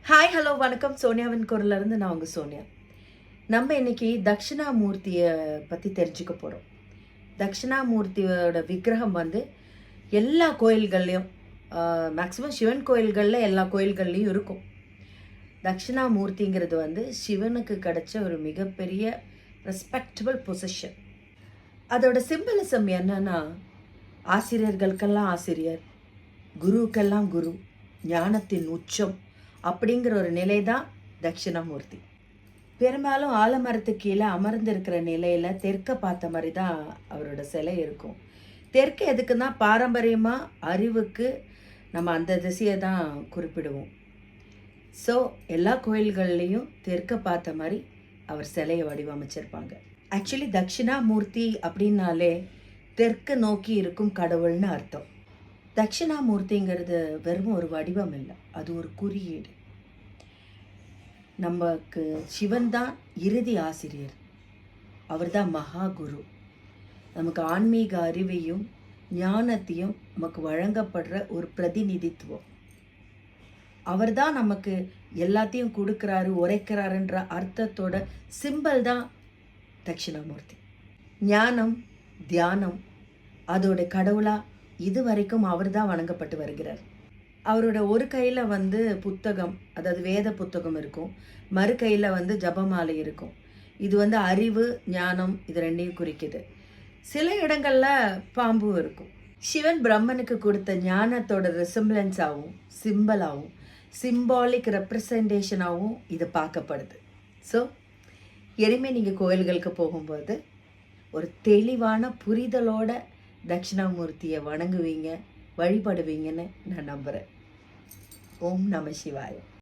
Hi hello வணக்கம். சோனியாவின் குரல்லேருந்து நான் உங்கள் சோனியா. நம்ம இன்னைக்கு தட்சிணாமூர்த்தியை பற்றி தெரிஞ்சுக்க போகிறோம். தட்சிணாமூர்த்தியோட விக்கிரகம் வந்து எல்லா கோயில்கள்லேயும், மேக்ஸிமம் சிவன் கோயில்களில் எல்லா கோயில்கள்லேயும் இருக்கும். தட்சிணாமூர்த்திங்கிறது வந்து சிவனுக்கு கிடைச்ச ஒரு மிகப்பெரிய ரெஸ்பெக்டபிள் பொசிஷன். அதோட சிம்பலிசம் என்னன்னா, ஆசிரியர்களுக்கெல்லாம் ஆசிரியர், குருக்கெல்லாம் குரு, ஞானத்தின் உச்சம் அப்படிங்கிற ஒரு நிலை தான் தட்சிணாமூர்த்தி. பெரும்பாலும் ஆலமரத்துக்கு கீழே அமர்ந்திருக்கிற நிலையில் தெற்க பார்த்த மாதிரி தான் அவரோட சிலை இருக்கும். தெற்கு எதுக்குன்னா, பாரம்பரியமாக அறிவுக்கு நம்ம அந்த திசையை தான் குறிப்பிடுவோம். ஸோ எல்லா கோயில்கள்லேயும் தெற்க பார்த்த மாதிரி அவர் சிலையை வடிவமைச்சிருப்பாங்க. ஆக்சுவலி தட்சிணாமூர்த்தி அப்படின்னாலே தெற்கு நோக்கி இருக்கும் கடவுள்னு அர்த்தம். தட்சிணாமூர்த்திங்கிறது வெறும் ஒரு வடிவம் இல்லை, அது ஒரு குறியீடு. நமக்கு சிவன் தான் இறுதி ஆசிரியர், அவர் தான் மகா குரு. நமக்கு ஆன்மீக அறிவையும் ஞானத்தையும் நமக்கு வழங்கப்படுற ஒரு பிரதிநிதித்துவம். அவர் தான் நமக்கு எல்லாத்தையும் கொடுக்குறாரு, உரைக்கிறாருன்ற அர்த்தத்தோட சிம்பல் தான் தட்சிணாமூர்த்தி. ஞானம், தியானம் அதோட கடவுளா இது வரைக்கும் அவர் தான் வணங்கப்பட்டு வருகிறார். அவரோட ஒரு கையில் வந்து புத்தகம், அதாவது வேத புத்தகம் இருக்கும், மறு கையில் வந்து ஜபமாலை இருக்கும். இது வந்து அறிவு, ஞானம் இது ரெண்டையும் குறிக்குது. சில இடங்களில் பாம்பும் இருக்கும். சிவன் பிரம்மனுக்கு கொடுத்த ஞானத்தோட ரெசம்பிளன்ஸாகவும் சிம்பலாகவும் சிம்பாலிக் ரெப்ரசன்டேஷனாகவும் இது பார்க்கப்படுது. ஸோ இனிமேல் நீங்கள் கோயில்களுக்கு போகும்போது ஒரு தெளிவான புரிதலோட தட்சிணாமூர்த்தியை வணங்குவீங்க, வழிபடுவீங்கன்னு நான் நம்புகிறேன். ஓம் நம சிவாய.